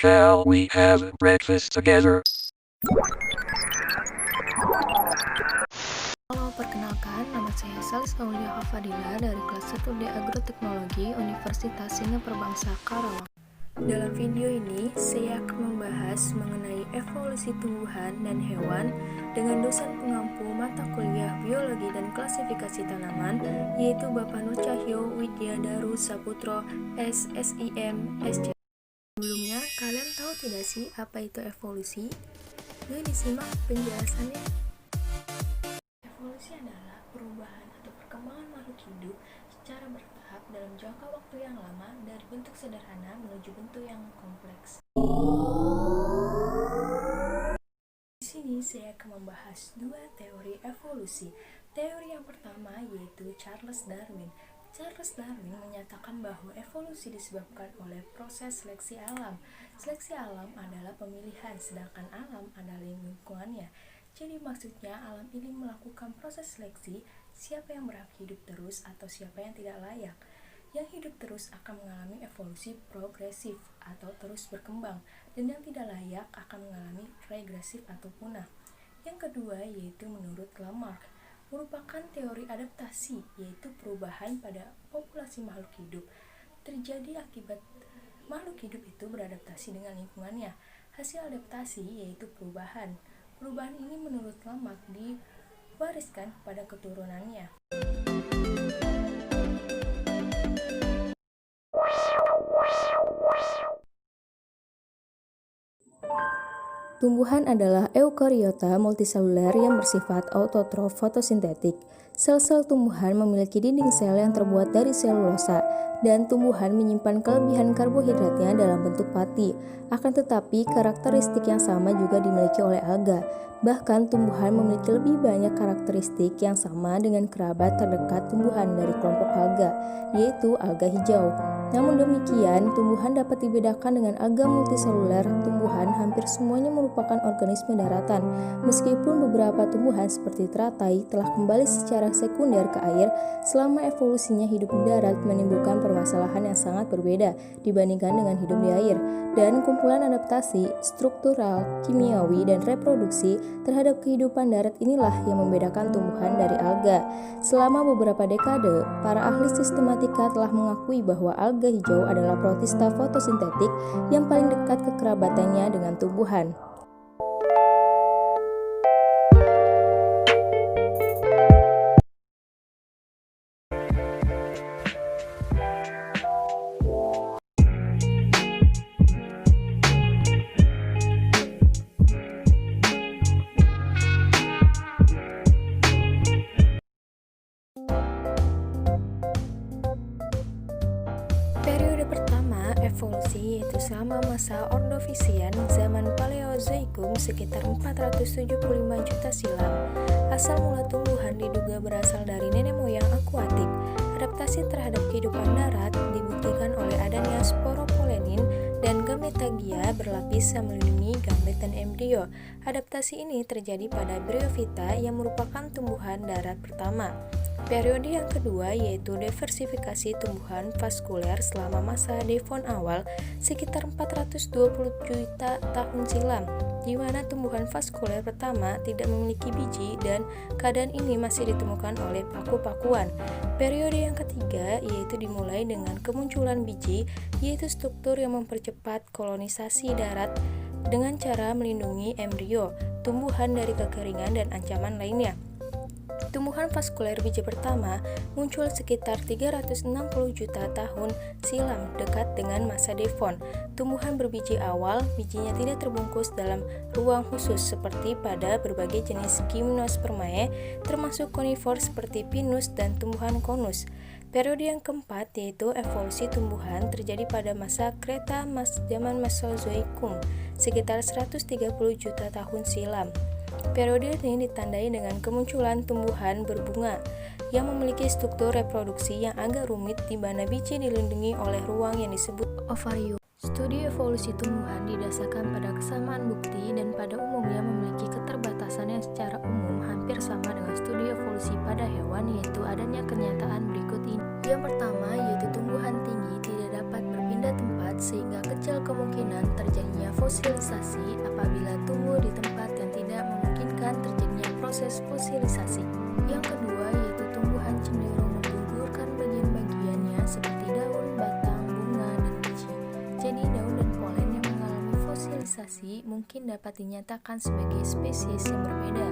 Shall we have breakfast together? Halo, perkenalkan, nama saya Saliska Aulia Hafadila dari kelas 1D Agroteknologi Universitas Sina Perbangsa Karawang. Dalam video ini, saya akan membahas mengenai evolusi tumbuhan dan hewan dengan dosen pengampu mata kuliah biologi dan klasifikasi tanaman, yaitu Bapak Nur Cahyo Widyadaru Saputro, SSIM, SC. Sebelumnya, kalian tahu tidak sih apa itu evolusi? Yuk disimak penjelasannya. Evolusi adalah perubahan atau perkembangan makhluk hidup secara bertahap dalam jangka waktu yang lama dari bentuk sederhana menuju bentuk yang kompleks. Di sini saya akan membahas dua teori evolusi. Teori yang pertama yaitu Charles Darwin. Charles Darwin menyatakan bahwa evolusi disebabkan oleh proses seleksi alam. Seleksi alam adalah pemilihan, sedangkan alam adalah lingkungannya. Jadi maksudnya alam ini melakukan proses seleksi siapa yang berhak hidup terus atau siapa yang tidak layak. Yang hidup terus akan mengalami evolusi progresif atau terus berkembang, dan yang tidak layak akan mengalami regresif atau punah. Yang kedua yaitu menurut Lamarck, merupakan teori adaptasi, yaitu perubahan pada populasi makhluk hidup terjadi akibat makhluk hidup itu beradaptasi dengan lingkungannya. Hasil adaptasi yaitu perubahan. Perubahan ini menurut Lamarck diwariskan kepada keturunannya. Tumbuhan adalah eukariota multiseluler yang bersifat autotrof fotosintetik. Sel-sel tumbuhan memiliki dinding sel yang terbuat dari selulosa, dan tumbuhan menyimpan kelebihan karbohidratnya dalam bentuk pati. Akan tetapi, karakteristik yang sama juga dimiliki oleh alga. Bahkan, tumbuhan memiliki lebih banyak karakteristik yang sama dengan kerabat terdekat tumbuhan dari kelompok alga, yaitu alga hijau. Namun demikian, tumbuhan dapat dibedakan dengan alga multiseluler. Tumbuhan hampir semuanya merupakan organisme daratan, meskipun beberapa tumbuhan seperti teratai telah kembali secara sekunder ke air. Selama evolusinya hidup di darat menimbulkan permasalahan yang sangat berbeda dibandingkan dengan hidup di air, dan kumpulan adaptasi, struktural, kimiawi, dan reproduksi terhadap kehidupan darat inilah yang membedakan tumbuhan dari alga. Selama beberapa dekade, para ahli sistematika telah mengakui bahwa alga hijau adalah protista fotosintetik yang paling dekat kekerabatannya dengan tumbuhan. Periode pertama evolusi yaitu selama masa Ordovisian zaman Paleozoikum sekitar 475 juta silam. Asal mula tumbuhan diduga berasal dari nenek moyang akuatik. Adaptasi terhadap kehidupan darat dibuktikan oleh adanya sporopolenin dan gametagia berlapis yang melindungi gamet dan embrio. Adaptasi ini terjadi pada Bryophyta yang merupakan tumbuhan darat pertama. Periode yang kedua yaitu diversifikasi tumbuhan vaskuler selama masa Devon awal sekitar 420 juta tahun silam, di mana tumbuhan vaskuler pertama tidak memiliki biji dan keadaan ini masih ditemukan oleh paku-pakuan. Periode yang ketiga yaitu dimulai dengan kemunculan biji, yaitu struktur yang mempercepat kolonisasi darat dengan cara melindungi embrio tumbuhan dari kekeringan dan ancaman lainnya. Tumbuhan vaskuler biji pertama muncul sekitar 360 juta tahun silam dekat dengan masa Devon. Tumbuhan berbiji awal, bijinya tidak terbungkus dalam ruang khusus seperti pada berbagai jenis Gymnospermae, termasuk konifor seperti pinus dan tumbuhan konus. Periode yang keempat yaitu evolusi tumbuhan terjadi pada masa Kreta zaman Mesozoikum, sekitar 130 juta tahun silam. Periode ini ditandai dengan kemunculan tumbuhan berbunga yang memiliki struktur reproduksi yang agak rumit di mana biji dilindungi oleh ruang yang disebut ovarium. Studi evolusi tumbuhan didasarkan pada kesamaan bukti dan pada umumnya memiliki keterbatasan yang secara umum hampir sama dengan studi evolusi pada hewan, yaitu adanya kenyataan berikut ini. Yang pertama yaitu tumbuhan tinggi tidak dapat berpindah tempat sehingga kecil kemungkinan terjadinya fosilisasi apabila tumbuh di tempat yang tidak memungkinkan terjadinya proses fosilisasi. Yang kedua yaitu tumbuhan cenderung menggugurkan bagian-bagiannya seperti daun, batang, bunga, dan biji. Jadi daun dan polen yang mengalami fosilisasi mungkin dapat dinyatakan sebagai spesies yang berbeda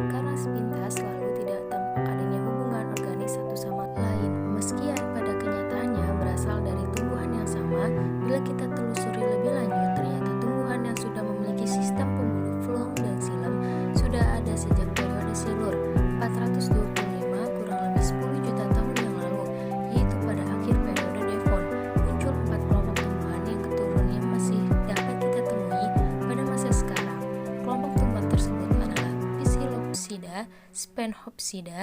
karena sepintas lalu tidak tampak adanya hubungan organik satu sama lain. Meski pada kenyataannya berasal dari tumbuhan yang sama, bila kita telusuri lebih lanjut ternyata tumbuhan yang sudah memiliki sistem pembuluh floem dan xilem sudah ada sejak periode silur 425 kurang lebih 10 juta tahun yang lalu, yaitu pada akhir periode Devon. Muncul 4 kelompok tumbuhan yang keturunannya masih dapat kita temui pada masa sekarang. Kelompok tumbuhan tersebut adalah Psilopsida, Spanhopsida,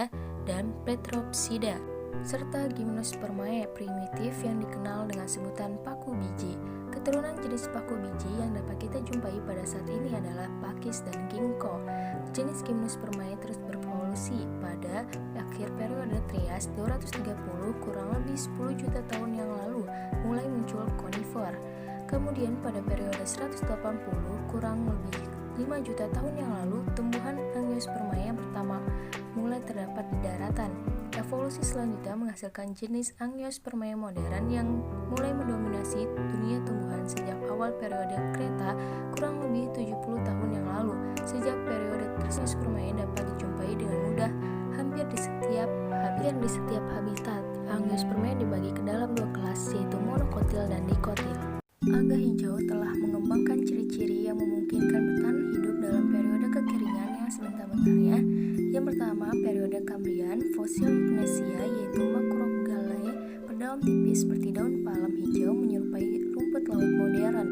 dan Pletropsida, serta Gymnospermae primitif yang dikenal dengan sebutan paku biji. Keturunan jenis paku biji yang dapat kita jumpai pada saat ini adalah pakis dan ginkgo. Jenis Gymnospermae terus berevolusi pada akhir periode Trias 230 kurang lebih 10 juta tahun yang lalu mulai muncul konifer. Kemudian pada periode 180 kurang lebih 5 juta tahun yang lalu tumbuhan Angiospermae yang pertama mulai terdapat di daratan. Evolusi selanjutnya menghasilkan jenis Angiospermae modern yang mulai mendominasi dunia tumbuhan sejak awal periode Kreta kurang lebih 70 tahun yang lalu. Sejak periode Angiospermae dapat dijumpai dengan mudah hampir di setiap habitat. Angiospermae dibagi ke dalam 2 kelas yaitu monokotil dan dikotil. Alga hijau telah mengembangkan ciri-ciri yang memungkinkan bertahan hidup dalam periode kekeringan yang sebentar-bentarnya. Yang pertama, periode Kambrian, fosil Eucnesia yaitu Macrogalae berdaun tipis seperti daun palem hijau menyerupai rumput laut modern.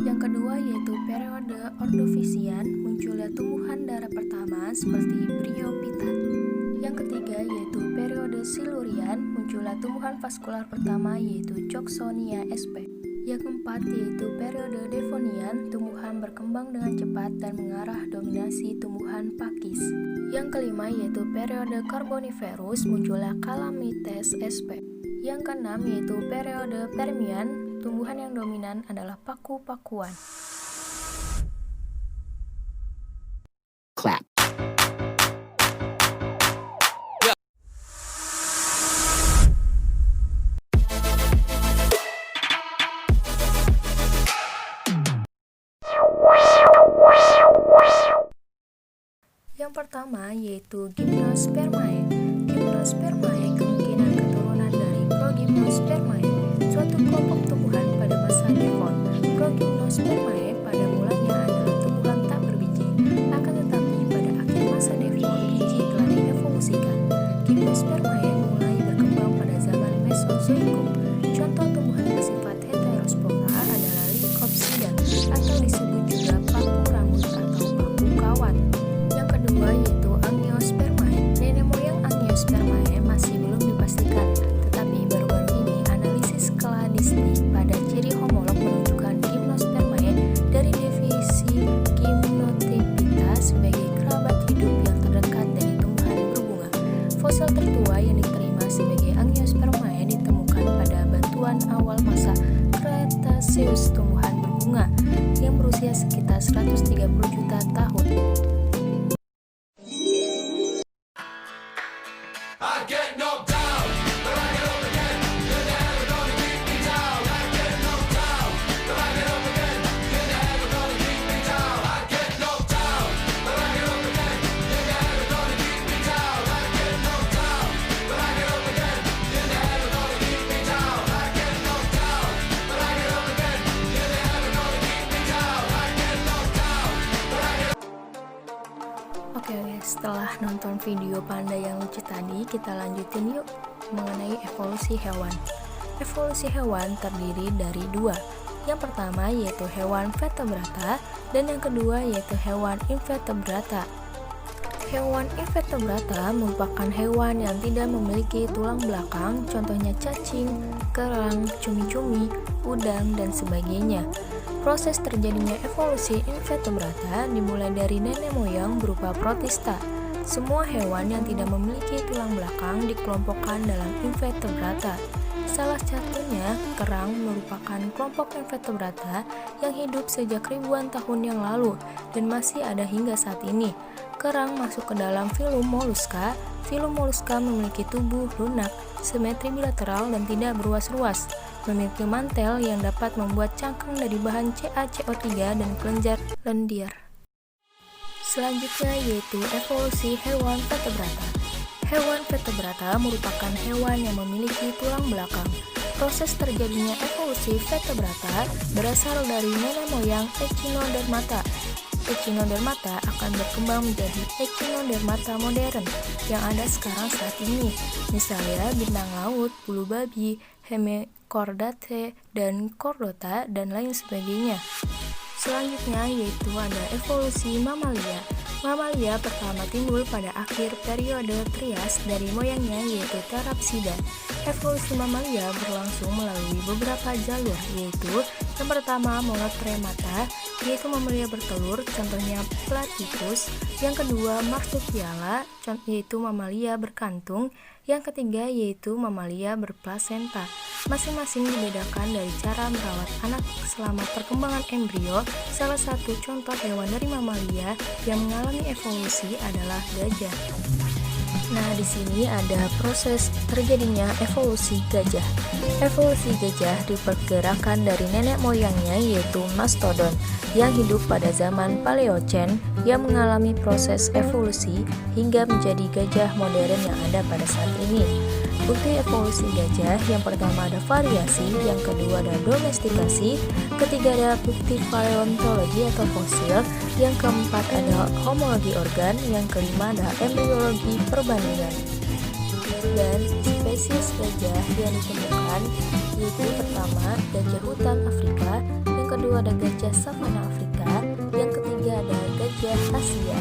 Yang kedua yaitu periode Ordovisian, munculnya tumbuhan darah pertama seperti Bryophyta. Yang ketiga yaitu periode Silurian, munculnya tumbuhan vaskular pertama yaitu Cooksonia sp. Yang keempat yaitu periode Devonian, tumbuhan berkembang dengan cepat dan mengarah dominasi tumbuhan pakis. Yang kelima yaitu periode Carboniferous, munculnya Calamites sp. Yang keenam yaitu periode Permian, tumbuhan yang dominan adalah paku-pakuan. Clap. Yang pertama yaitu Gymnospermae. Gymnospermae kemungkinan keturunan dari Progymnospermae, suatu kelompok tumbuhan pada masa Devon. Progymnospermae pada mulanya adalah tumbuhan tak berbiji, akan tetapi pada akhir masa Devon biji telah dievolusikan. Gymnospermae mulai berkembang pada zaman Mesozoikum. Contoh tumbuhan bersifat heterospora adalah Lycopsida atau disebut juga paku rambut atau paku kawat. Yang kedua yaitu Angiospermae. Nenek moyang Angiospermae masih belum dipastikan, tetapi baru-baru ini analisis kladistik pada ciri homolog menunjukkan Gymnospermae dari divisi Gymnotipita sebagai kerabat hidup yang terdekat dari tumbuhan berbunga. Fosil tertua yang diterima sebagai Angiospermae ditemukan pada batuan awal masa Cretaceous tumbuhan berbunga yang berusia sekitar 130 juta tahun. Oke, setelah nonton video panda yang lucu tadi, kita lanjutin yuk mengenai evolusi hewan. Evolusi hewan terdiri dari 2. Yang pertama yaitu hewan vertebrata dan yang kedua yaitu hewan invertebrata. Hewan invertebrata merupakan hewan yang tidak memiliki tulang belakang, contohnya cacing, kerang, cumi-cumi, udang, dan sebagainya. Proses terjadinya evolusi invertebrata dimulai dari nenek moyang berupa protista. Semua hewan yang tidak memiliki tulang belakang dikelompokkan dalam invertebrata. Salah satunya, kerang merupakan kelompok invertebrata yang hidup sejak ribuan tahun yang lalu dan masih ada hingga saat ini. Kerang masuk ke dalam filum Mollusca. Filum Mollusca memiliki tubuh lunak, simetri bilateral dan tidak berruas-ruas. Memiliki mantel yang dapat membuat cangkang dari bahan CaCO3 dan kelenjar lendir. Selanjutnya yaitu evolusi hewan vertebrata. Hewan vertebrata merupakan hewan yang memiliki tulang belakang. Proses terjadinya evolusi vertebrata berasal dari nenek moyang Echinodermata. Echinodermata akan berkembang menjadi Echinodermata modern yang ada sekarang saat ini. Misalnya bintang laut, bulu babi, Hemicordate, dan Chordata, dan lain sebagainya. Selanjutnya yaitu ada evolusi mamalia. Mamalia pertama timbul pada akhir periode Trias dari moyangnya yaitu Therapsida. Evolusi mamalia berlangsung melalui beberapa jalur, yaitu yang pertama monotremata, yaitu mamalia bertelur, contohnya Platypus. Yang kedua marsupiala, yaitu mamalia berkantung. Yang ketiga yaitu mamalia berplasenta. Masing-masing dibedakan dari cara merawat anak selama perkembangan embrio. Salah satu contoh hewan dari mamalia yang mengalami evolusi adalah gajah. Nah, di sini ada proses terjadinya evolusi gajah. Evolusi gajah diperkirakan dari nenek moyangnya yaitu mastodon yang hidup pada zaman Paleocen yang mengalami proses evolusi hingga menjadi gajah modern yang ada pada saat ini. Bukti evolusi gajah, yang pertama ada variasi, yang kedua ada domestikasi, ketiga ada bukti paleontologi atau fosil, yang keempat ada homologi organ, yang kelima ada embriologi perbandingan. Dan spesies gajah yang ditemukan yaitu pertama gajah hutan Afrika, yang kedua ada gajah savana Afrika, yang ketiga ada gajah Asia.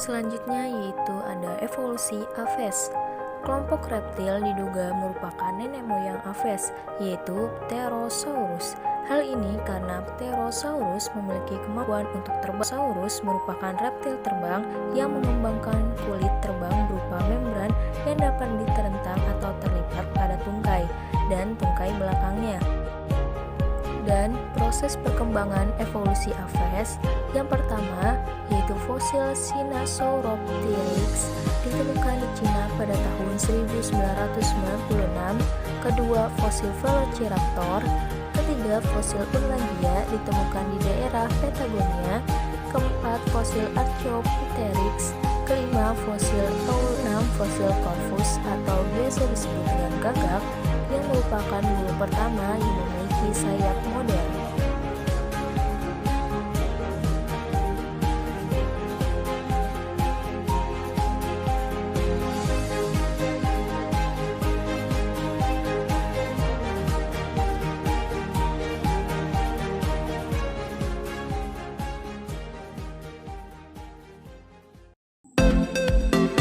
Selanjutnya yaitu ada evolusi Aves. Kelompok reptil diduga merupakan nenek moyang Aves, yaitu Pterosaurus. Hal ini karena Pterosaurus memiliki kemampuan untuk terbang. Pterosaurus merupakan reptil terbang yang mengembangkan kulit terbang berupa membran yang dapat diterentang atau terlipat pada tungkai dan tungkai belakangnya. Dan proses perkembangan evolusi Aves yang pertama yaitu fosil Sinosauropteryx ditemukan di Cina pada tahun 1996, kedua fosil Velociraptor, ketiga fosil Urlandia ditemukan di daerah Patagonia, keempat fosil Archaeopteryx, kelima fosil keenam fosil Corvus atau biasa disebut dengan gagak yang merupakan bulu pertama yang memiliki sayap modern.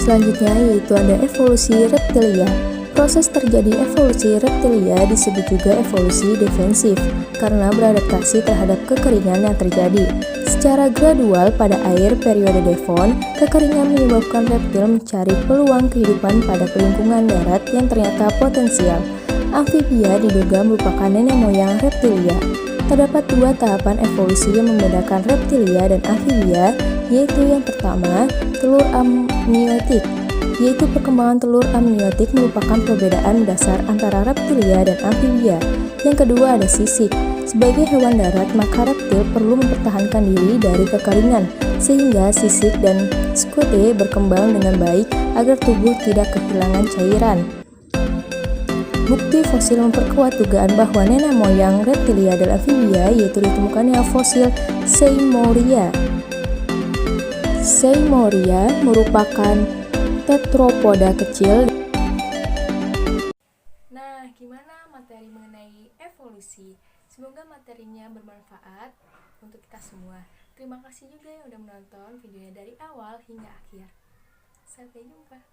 Selanjutnya yaitu ada evolusi reptilia. Proses terjadi evolusi reptilia disebut juga evolusi defensif karena beradaptasi terhadap kekeringan yang terjadi. Secara gradual pada akhir periode Devon, kekeringan menyebabkan reptil mencari peluang kehidupan pada lingkungan darat yang ternyata potensial. Amfibia diduga merupakan nenek moyang reptilia. Terdapat dua tahapan evolusi yang membedakan reptilia dan amfibia, yaitu yang pertama, telur amniotik, yaitu perkembangan telur amniotik merupakan perbedaan dasar antara reptilia dan amfibia. Yang kedua ada sisik. Sebagai hewan darat, maka reptil perlu mempertahankan diri dari kekeringan, sehingga sisik dan skute berkembang dengan baik agar tubuh tidak kehilangan cairan. Bukti fosil memperkuat dugaan bahwa nenek moyang reptilia dan amfibia yaitu ditemukannya fosil Seymoria. Seymoria merupakan tetropoda kecil. Nah, gimana materi mengenai evolusi? Semoga materinya bermanfaat untuk kita semua. Terima kasih juga yang udah menonton videonya dari awal hingga akhir. Sampai jumpa.